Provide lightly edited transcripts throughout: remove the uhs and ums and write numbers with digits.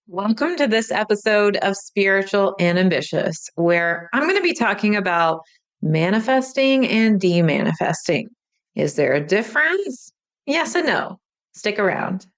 Welcome to this episode of Spiritual and Ambitious, where I'm going to be talking about manifesting and demanifesting. Is there a difference? Yes and no. Stick around.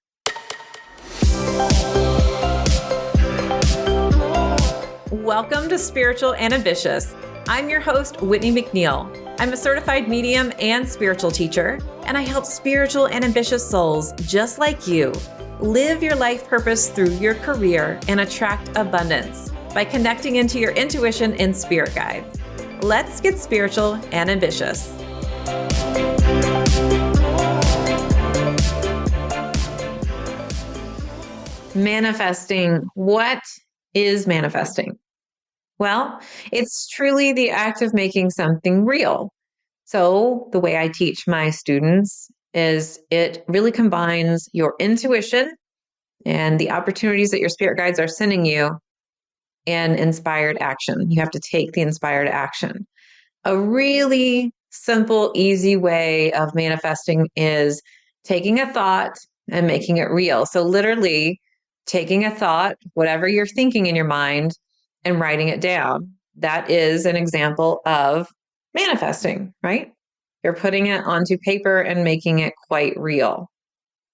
Welcome to Spiritual and Ambitious. I'm your host, Whitney McNeill. I'm a certified medium and spiritual teacher, and I help spiritual and ambitious souls just like you live your life purpose through your career and attract abundance by connecting into your intuition and spirit guides. Let's get spiritual and ambitious. Manifesting. What is manifesting? Well, it's truly the act of making something real. So the way I teach my students is it really combines your intuition and the opportunities that your spirit guides are sending you and inspired action. You have to take the inspired action. A really simple, easy way of manifesting is taking a thought and making it real. So literally taking a thought, whatever you're thinking in your mind, and writing it down. That is an example of manifesting, right? You're putting it onto paper and making it quite real.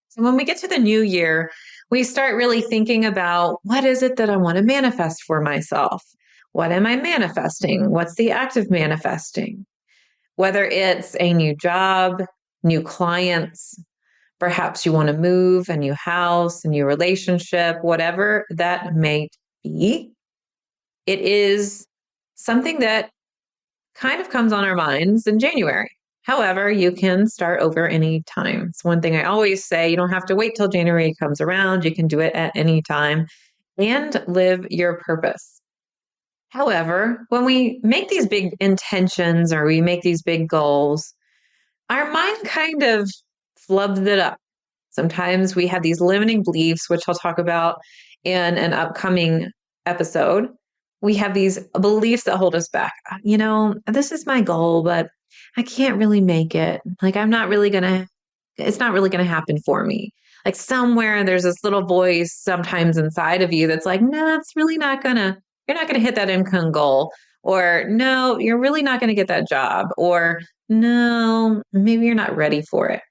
So when we get to the new year, we start really thinking about what is it that I want to manifest for myself? What am I manifesting? What's the act of manifesting? Whether it's a new job, new clients, perhaps you want to move, a new house, a new relationship, whatever that may be, it is something that kind of comes on our minds in January. However, you can start over any time. It's one thing I always say, you don't have to wait till January comes around. You can do it at any time and live your purpose. However, when we make these big intentions or we make these big goals, our mind kind of flubs it up. Sometimes we have these limiting beliefs, which I'll talk about in an upcoming episode. We have these beliefs that hold us back. This is my goal, but I can't really make it. Like, it's not really going to happen for me. Like somewhere there's this little voice sometimes inside of you that's like, no, you're not going to hit that income goal. Or no, you're really not going to get that job. Or no, maybe you're not ready for it.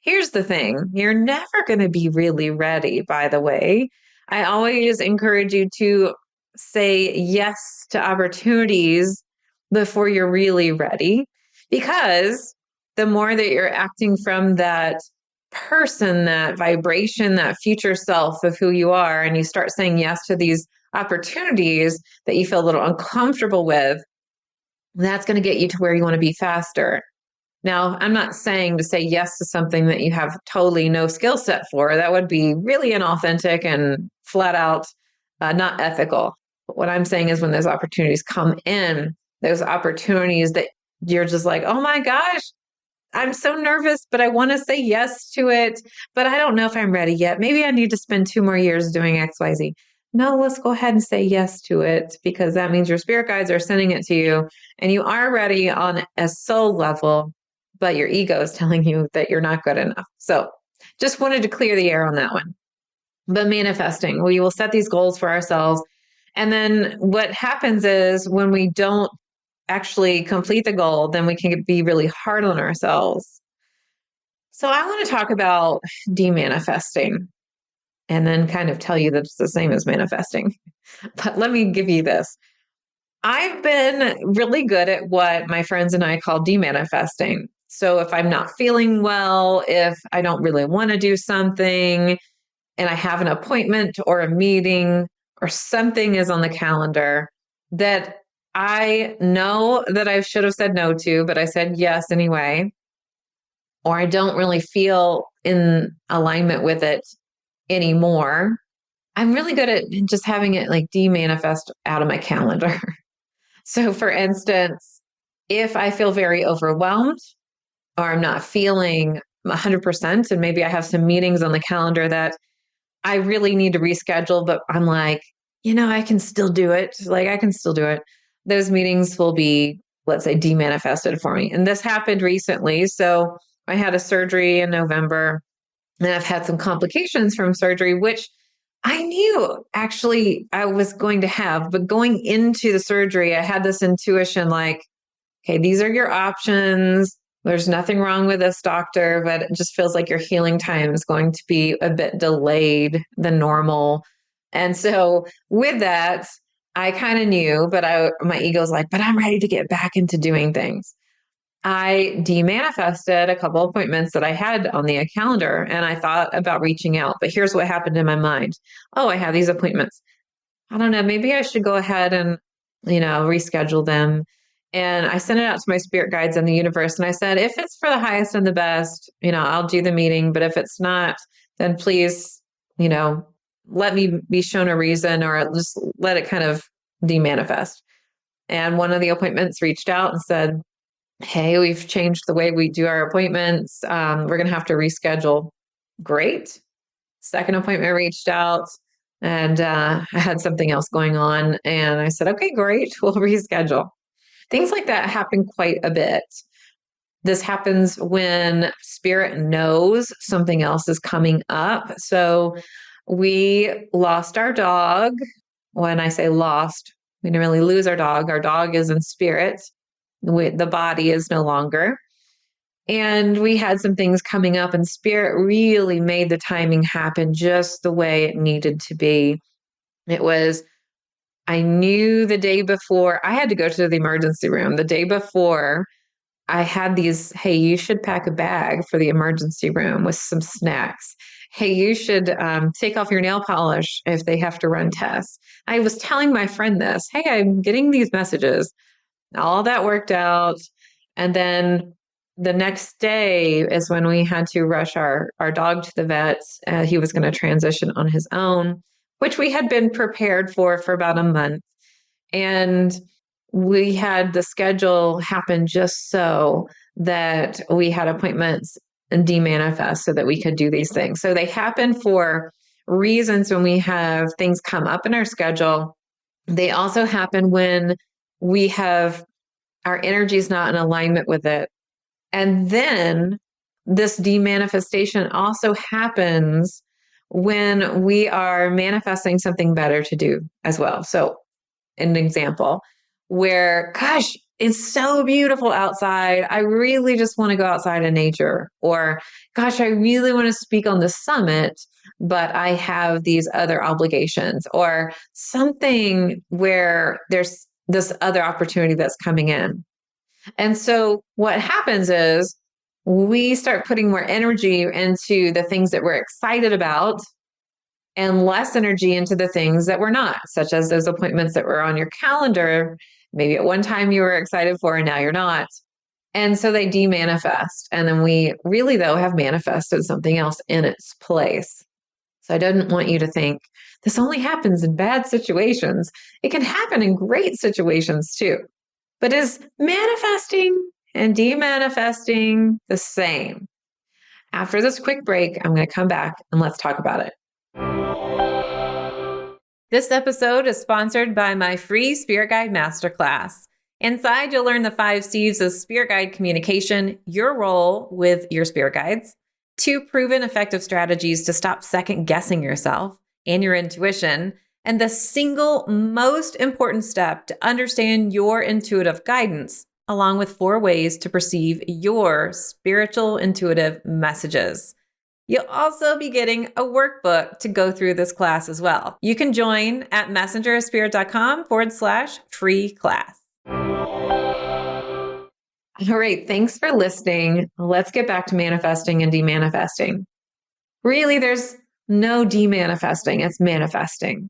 Here's the thing. You're never going to be really ready, by the way. I always encourage you to say yes to opportunities before you're really ready, because the more that you're acting from that person, that vibration, that future self of who you are, and you start saying yes to these opportunities that you feel a little uncomfortable with, that's going to get you to where you want to be faster. Now, I'm not saying to say yes to something that you have totally no skill set for. That would be really inauthentic and flat out not ethical. But what I'm saying is when those opportunities come in, those opportunities that you're just like, oh my gosh, I'm so nervous, but I want to say yes to it, but I don't know if I'm ready yet. Maybe I need to spend 2 more years doing XYZ. No, let's go ahead and say yes to it, because that means your spirit guides are sending it to you and you are ready on a soul level, but your ego is telling you that you're not good enough. So just wanted to clear the air on that one. But manifesting, we will set these goals for ourselves. And then what happens is when we don't actually complete the goal, then we can be really hard on ourselves. So I want to talk about demanifesting and then kind of tell you that it's the same as manifesting. But let me give you this. I've been really good at what my friends and I call demanifesting. So if I'm not feeling well, if I don't really want to do something, and I have an appointment or a meeting or something is on the calendar that I know that I should have said no to, but I said yes anyway, or I don't really feel in alignment with it anymore, I'm really good at just having it like demanifest out of my calendar. So for instance, if I feel very overwhelmed or I'm not feeling 100%, and maybe I have some meetings on the calendar that I really need to reschedule, but I'm like, I can still do it. Like, I can still do it. Those meetings will be, let's say, demanifested for me. And this happened recently. So I had a surgery in November and I've had some complications from surgery, which I knew actually I was going to have, but going into the surgery, I had this intuition like, okay, these are your options. There's nothing wrong with this, doctor, but it just feels like your healing time is going to be a bit delayed than normal. And so with that, I kind of knew, but my ego's like, but I'm ready to get back into doing things. I demanifested a couple appointments that I had on the calendar and I thought about reaching out. But here's what happened in my mind. Oh, I have these appointments. I don't know, maybe I should go ahead and, reschedule them. And I sent it out to my spirit guides in the universe. And I said, if it's for the highest and the best, I'll do the meeting. But if it's not, then please, you know, let me be shown a reason or just let it kind of demanifest. And one of the appointments reached out and said, hey, we've changed the way we do our appointments. We're going to have to reschedule. Great. Second appointment reached out and I had something else going on. And I said, okay, great. We'll reschedule. Things like that happen quite a bit. This happens when spirit knows something else is coming up. So we lost our dog. When I say lost, we didn't really lose our dog. Our dog is in spirit. The body is no longer. And we had some things coming up, and spirit really made the timing happen just the way it needed to be. It was, I knew the day before, I had to go to the emergency room. The day before, I had these, hey, you should pack a bag for the emergency room with some snacks. Hey, you should take off your nail polish if they have to run tests. I was telling my friend this, hey, I'm getting these messages. All that worked out. And then the next day is when we had to rush our dog to the vet. He was going to transition on his own, which we had been prepared for about a month. And we had the schedule happen just so that we had appointments and demanifest so that we could do these things. So they happen for reasons when we have things come up in our schedule. They also happen when we have our energy is not in alignment with it. And then this demanifestation also happens when we are manifesting something better to do as well. So, an example where, gosh, it's so beautiful outside. I really just want to go outside in nature. Or, gosh, I really want to speak on the summit, but I have these other obligations. Or something where there's this other opportunity that's coming in. And so what happens is we start putting more energy into the things that we're excited about and less energy into the things that we're not, such as those appointments that were on your calendar. Maybe at one time you were excited for and now you're not. And so they demanifest. And then we really, though, have manifested something else in its place. So I didn't want you to think this only happens in bad situations. It can happen in great situations too. But is manifesting and demanifesting the same? After this quick break, I'm going to come back and let's talk about it. This episode is sponsored by my free Spirit Guide Masterclass. Inside, you'll learn the 5 C's of Spirit Guide communication, your role with your Spirit Guides, 2 proven effective strategies to stop second guessing yourself and your intuition, and the single most important step to understand your intuitive guidance, along with 4 ways to perceive your spiritual intuitive messages. You'll also be getting a workbook to go through this class as well. You can join at messengerofspirit.com/free class. All right, thanks for listening. Let's get back to manifesting and demanifesting. Really, there's no demanifesting, it's manifesting.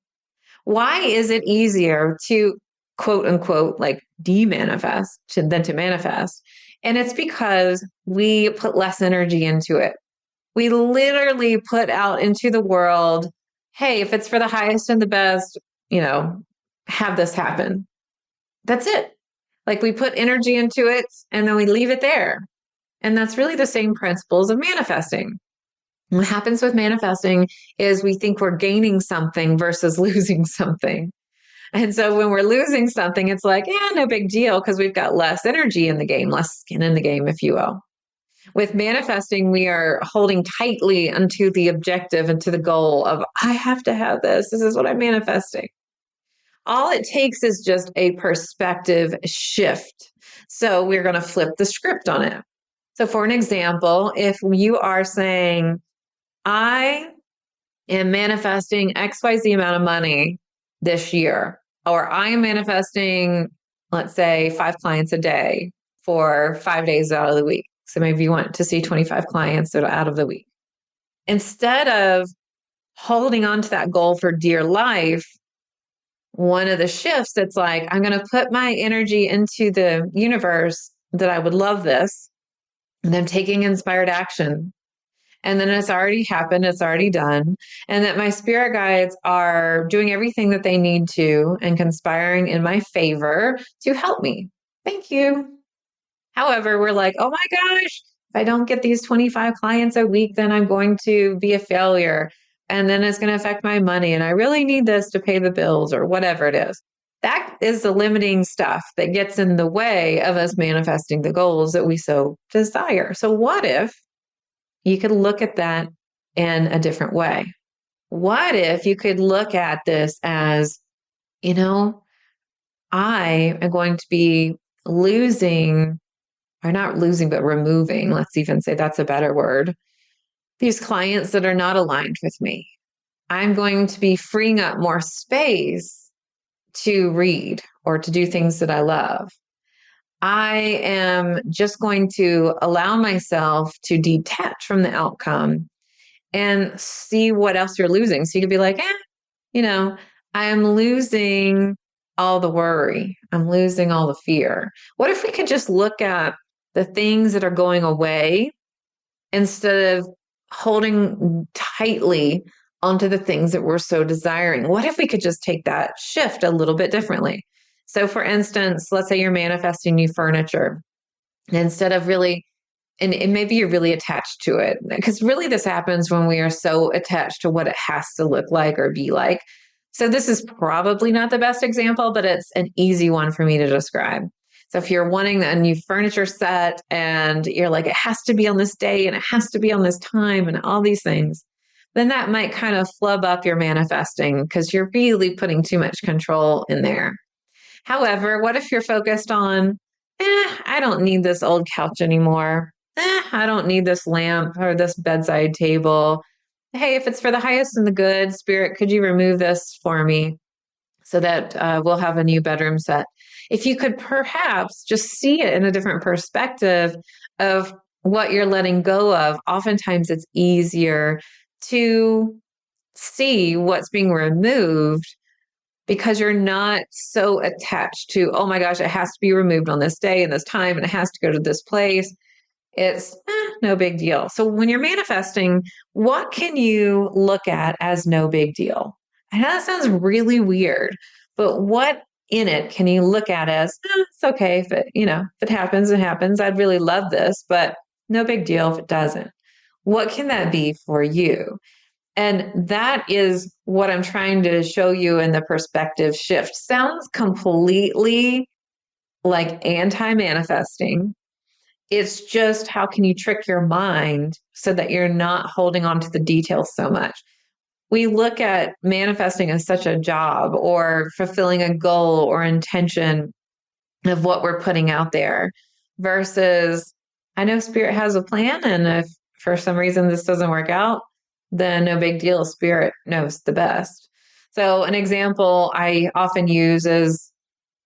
Why is it easier to quote unquote like demanifest than to manifest? And it's because we put less energy into it. We literally put out into the world, hey, if it's for the highest and the best, have this happen. That's it. Like we put energy into it and then we leave it there. And that's really the same principles of manifesting. What happens with manifesting is we think we're gaining something versus losing something. And so when we're losing something, it's like, no big deal because we've got less energy in the game, less skin in the game, if you will. With manifesting, we are holding tightly onto the objective and to the goal of, I have to have this. This is what I'm manifesting. All it takes is just a perspective shift. So we're going to flip the script on it. So, for an example, if you are saying, I am manifesting XYZ amount of money this year, or I am manifesting, let's say, 5 clients a day for 5 days out of the week. So maybe you want to see 25 clients out of the week. Instead of holding on to that goal for dear life, one of the shifts, it's like, I'm going to put my energy into the universe that I would love this. And I'm taking inspired action. And then it's already happened, it's already done. And that my spirit guides are doing everything that they need to and conspiring in my favor to help me. Thank you. However, we're like, oh my gosh, if I don't get these 25 clients a week, then I'm going to be a failure. And then it's going to affect my money. And I really need this to pay the bills or whatever it is. That is the limiting stuff that gets in the way of us manifesting the goals that we so desire. So, what if you could look at that in a different way? What if you could look at this as, I am going to be losing, or not losing, but removing, let's even say that's a better word, these clients that are not aligned with me. I'm going to be freeing up more space to read or to do things that I love. I am just going to allow myself to detach from the outcome and see what else you're losing. So you could be like, I'm losing all the worry. I'm losing all the fear. What if we could just look at the things that are going away instead of holding tightly onto the things that we're so desiring? What if we could just take that shift a little bit differently? So for instance, let's say you're manifesting new furniture. And instead of really, and maybe you're really attached to it, because really this happens when we are so attached to what it has to look like or be like. So this is probably not the best example, but it's an easy one for me to describe. So if you're wanting a new furniture set and you're like, it has to be on this day and it has to be on this time and all these things, then that might kind of flub up your manifesting because you're really putting too much control in there. However, what if you're focused on, I don't need this old couch anymore. I don't need this lamp or this bedside table. Hey, if it's for the highest and the good, Spirit, could you remove this for me so that we'll have a new bedroom set? If you could perhaps just see it in a different perspective of what you're letting go of, oftentimes it's easier to see what's being removed because you're not so attached to, oh my gosh, it has to be removed on this day and this time and it has to go to this place. It's no big deal. So when you're manifesting, what can you look at as no big deal? I know that sounds really weird, but what in it can you look at as, it's okay if if it happens, it happens. I'd really love this, but no big deal if it doesn't. What can that be for you? And that is what I'm trying to show you in the perspective shift. Sounds completely like anti-manifesting. It's just how can you trick your mind so that you're not holding on to the details so much. We look at manifesting as such a job or fulfilling a goal or intention of what we're putting out there versus I know Spirit has a plan. And if for some reason this doesn't work out, then no big deal. Spirit knows the best. So an example I often use is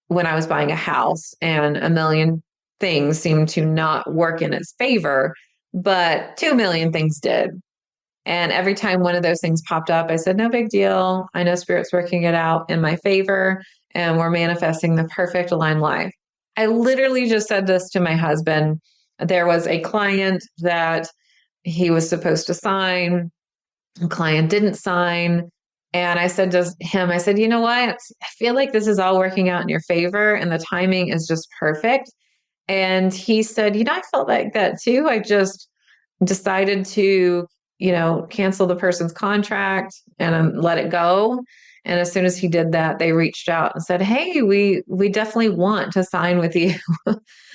when I was buying a house and a million things seemed to not work in its favor, but 2 million things did. And every time one of those things popped up, I said, no big deal. I know Spirit's working it out in my favor and we're manifesting the perfect aligned life. I literally just said this to my husband. There was a client that he was supposed to sign. The client didn't sign. And I said to him, I said, you know what? I feel like this is all working out in your favor and the timing is just perfect. And he said, I felt like that too. I just decided to, cancel the person's contract and let it go. And as soon as he did that, they reached out and said, hey, we definitely want to sign with you.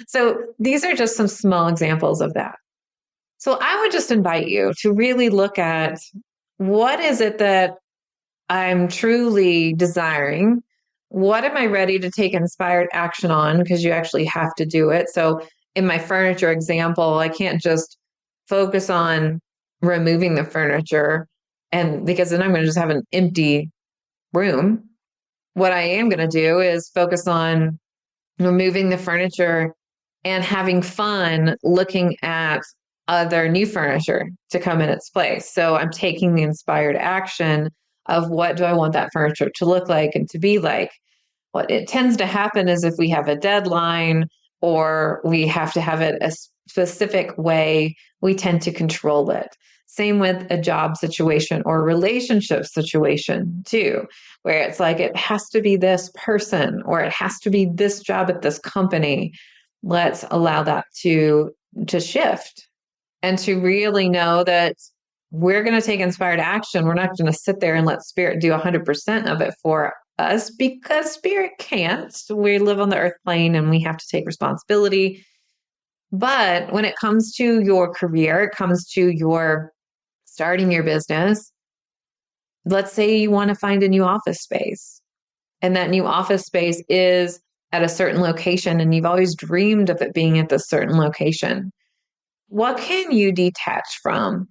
So these are just some small examples of that. So I would just invite you to really look at what is it that I'm truly desiring? What am I ready to take inspired action on? Because you actually have to do it. So in my furniture example, I can't just focus on removing the furniture and because then I'm going to just have an empty room. What I am going to do is focus on removing the furniture and having fun looking at other new furniture to come in its place. So I'm taking the inspired action of what do I want that furniture to look like and to be like. What it tends to happen is if we have a deadline or we have to have it a specific way, we tend to control it. Same with a job situation or a relationship situation too, where it's like it has to be this person or it has to be this job at this company. Let's allow that to shift and to really know that we're going to take inspired action. We're not going to sit there and let spirit do 100% of it for us because spirit can't. We live on the earth plane and we have to take responsibility. But when it comes to your career, it comes to your starting your business. Let's say you want to find a new office space and that new office space is at a certain location and you've always dreamed of it being at this certain location. What can you detach from?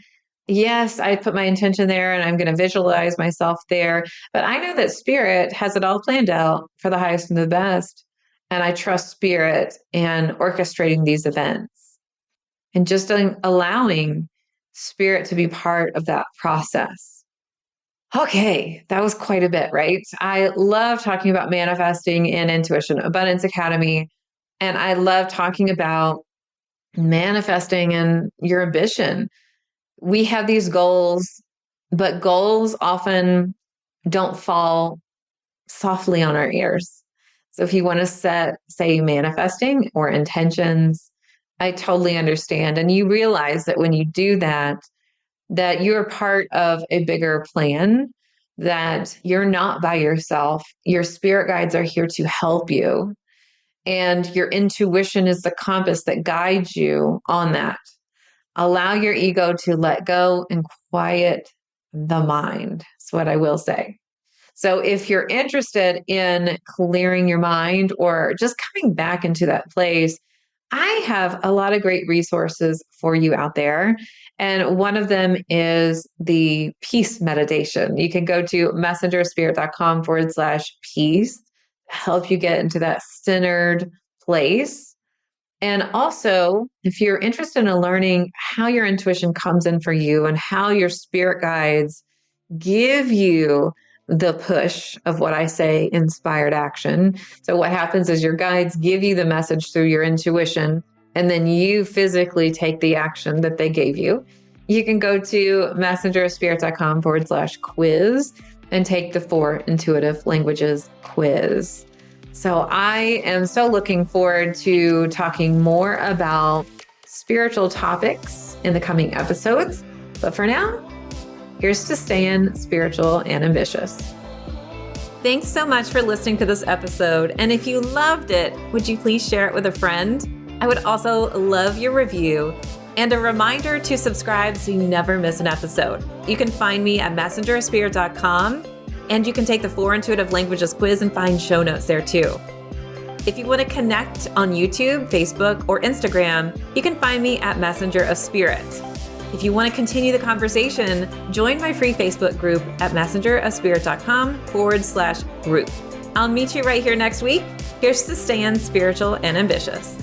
Yes, I put my intention there and I'm going to visualize myself there, but I know that spirit has it all planned out for the highest and the best. And I trust spirit and orchestrating these events and just allowing spirit to be part of that process. Okay, that was quite a bit, right? I love talking about manifesting and intuition, Abundance Academy, and I love talking about manifesting and your ambition. We have these goals, but goals often don't fall softly on our ears. So if you want to set, say, manifesting or intentions, I totally understand. And you realize that when you do that, that you're part of a bigger plan, that you're not by yourself. Your spirit guides are here to help you. And your intuition is the compass that guides you on that. Allow your ego to let go and quiet the mind. That's what I will say. So if you're interested in clearing your mind or just coming back into that place, I have a lot of great resources for you out there. And one of them is the peace meditation. You can go to messengerspirit.com/peace, help you get into that centered place. And also, if you're interested in learning how your intuition comes in for you and how your spirit guides give you the push of what I say, inspired action. So what happens is your guides give you the message through your intuition, and then you physically take the action that they gave you. You can go to messengerspirit.com/quiz and take the 4 intuitive languages quiz. So I am so looking forward to talking more about spiritual topics in the coming episodes. But for now, here's to staying spiritual and ambitious. Thanks so much for listening to this episode. And if you loved it, would you please share it with a friend? I would also love your review and a reminder to subscribe so you never miss an episode. You can find me at messengerspirit.com. And you can take the 4 intuitive languages quiz and find show notes there too. If you want to connect on YouTube, Facebook, or Instagram, you can find me at Messenger of Spirit. If you want to continue the conversation, join my free Facebook group at messengerofspirit.com/group. I'll meet you right here next week. Here's to staying spiritual and ambitious.